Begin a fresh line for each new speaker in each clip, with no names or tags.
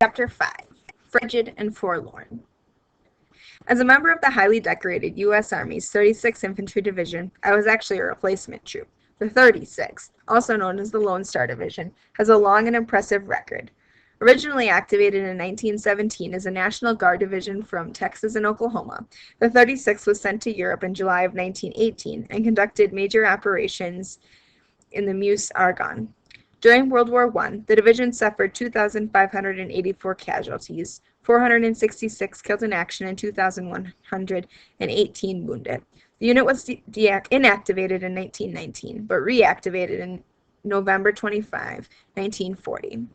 Chapter 5, Frigid and Forlorn. As a member of the highly decorated U.S. Army's 36th Infantry Division, I was actually a replacement troop. The 36th, also known as the Lone Star Division, has a long and impressive record. Originally activated in 1917 as a National Guard division from Texas and Oklahoma, the 36th was sent to Europe in July of 1918 and conducted major operations in the Meuse-Argonne. During World War I, the division suffered 2,584 casualties, 466 killed in action, and 2,118 wounded. The unit was inactivated in 1919, but reactivated in November 25, 1940.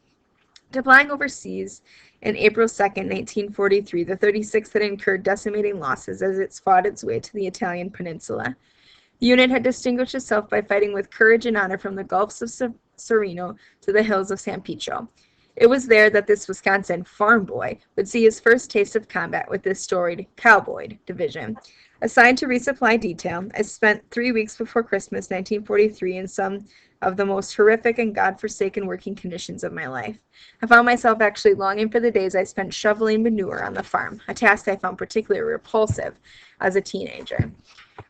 Deploying overseas in April 2, 1943, the 36th had incurred decimating losses as it fought its way to the Italian peninsula. The unit had distinguished itself by fighting with courage and honor from the Gulfs of Sereno to the hills of San Pietro. It was there that this Wisconsin farm boy would see his first taste of combat with this storied cowboy division. Assigned to resupply detail, I spent 3 weeks before Christmas 1943 in some of the most horrific and godforsaken working conditions of my life. I found myself actually longing for the days I spent shoveling manure on the farm, a task I found particularly repulsive as a teenager.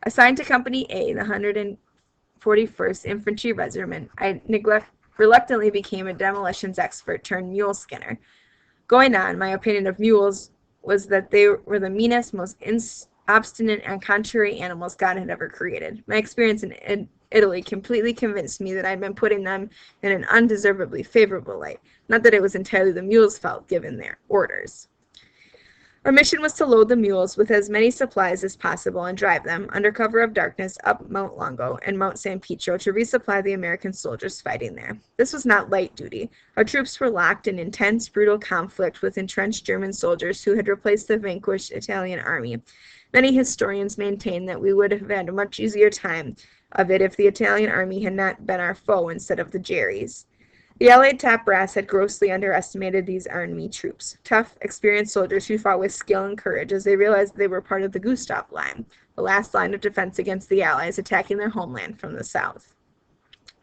Assigned to Company A, the 141st Infantry Regiment, I reluctantly became a demolitions expert turned mule skinner. Going on, my opinion of mules was that they were the meanest, most obstinate, and contrary animals God had ever created. My experience in Italy completely convinced me that I'd been putting them in an undeservedly favorable light, not that it was entirely the mules' fault given their orders. Our mission was to load the mules with as many supplies as possible and drive them, under cover of darkness, up Mount Longo and Mount San Pietro to resupply the American soldiers fighting there. This was not light duty. Our troops were locked in intense, brutal conflict with entrenched German soldiers who had replaced the vanquished Italian army. Many historians maintain that we would have had a much easier time of it if the Italian army had not been our foe instead of the Jerries. The Allied top brass had grossly underestimated these army troops, tough, experienced soldiers who fought with skill and courage as they realized they were part of the Gustav Line, the last line of defense against the Allies attacking their homeland from the south.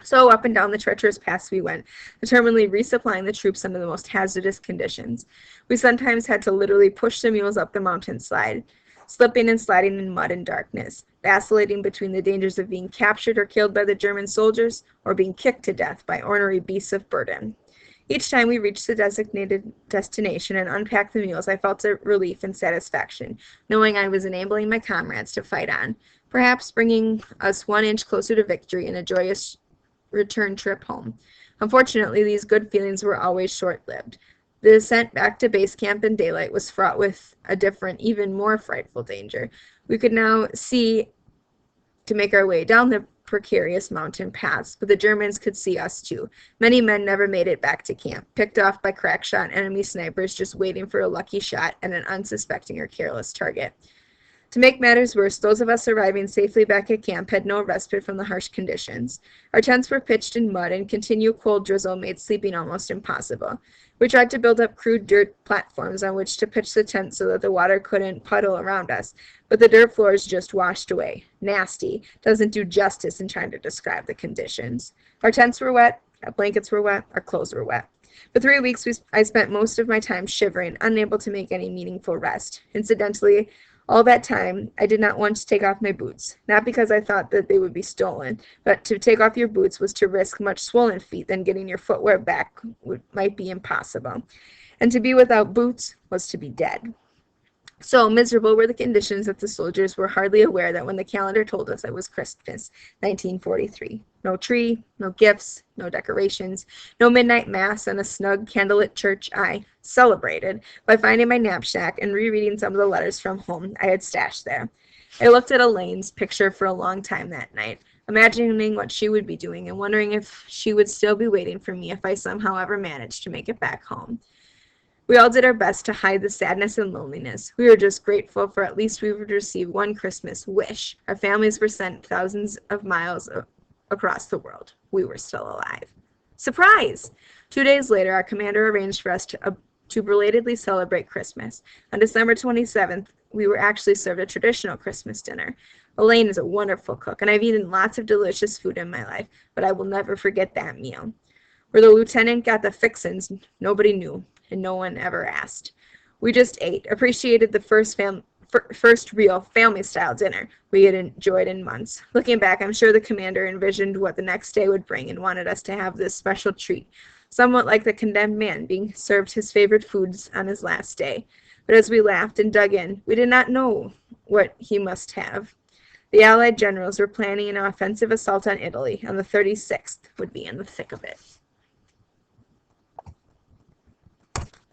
So up and down the treacherous paths we went, determinedly resupplying the troops under the most hazardous conditions. We sometimes had to literally push the mules up the mountainslide, slipping and sliding in mud and darkness, vacillating between the dangers of being captured or killed by the German soldiers or being kicked to death by ornery beasts of burden. Each time we reached the designated destination and unpacked the mules, I felt a relief and satisfaction, knowing I was enabling my comrades to fight on, perhaps bringing us 1 inch closer to victory in a joyous return trip home. Unfortunately, these good feelings were always short-lived. The descent back to base camp in daylight was fraught with a different, even more frightful danger. We could now see to make our way down the precarious mountain paths, but the Germans could see us too. Many men never made it back to camp, picked off by crack-shot enemy snipers just waiting for a lucky shot at an unsuspecting or careless target. To make matters worse, those of us arriving safely back at camp had no respite from the harsh conditions. Our tents were pitched in mud, and continued cold drizzle made sleeping almost impossible. We tried to build up crude dirt platforms on which to pitch the tent so that the water couldn't puddle around us, but the dirt floors just washed away. Nasty. Doesn't do justice in trying to describe the conditions. Our tents were wet, our blankets were wet, our clothes were wet. For 3 weeks, I spent most of my time shivering, unable to make any meaningful rest. Incidentally, all that time, I did not want to take off my boots, not because I thought that they would be stolen, but to take off your boots was to risk much swollen feet than getting your footwear back might be impossible. And to be without boots was to be dead. So miserable were the conditions that the soldiers were hardly aware that when the calendar told us it was Christmas, 1943. No tree, no gifts, no decorations, no midnight mass and a snug candlelit church. I celebrated by finding my knapsack and rereading some of the letters from home I had stashed there. I looked at Elaine's picture for a long time that night, imagining what she would be doing and wondering if she would still be waiting for me if I somehow ever managed to make it back home. We all did our best to hide the sadness and loneliness. We were just grateful for at least we would receive one Christmas wish. Our families were sent thousands of miles across the world. We were still alive. Surprise! 2 days later, our commander arranged for us to belatedly celebrate Christmas. On December 27th, we were actually served a traditional Christmas dinner. Elaine is a wonderful cook, and I've eaten lots of delicious food in my life, but I will never forget that meal. Where the lieutenant got the fixins, nobody knew. and no one ever asked. We just ate, appreciated the first real family-style dinner we had enjoyed in months. Looking back, I'm sure the commander envisioned what the next day would bring and wanted us to have this special treat, somewhat like the condemned man being served his favorite foods on his last day. But as we laughed and dug in, we did not know what he must have. The Allied generals were planning an offensive assault on Italy, and the 36th would be in the thick of it.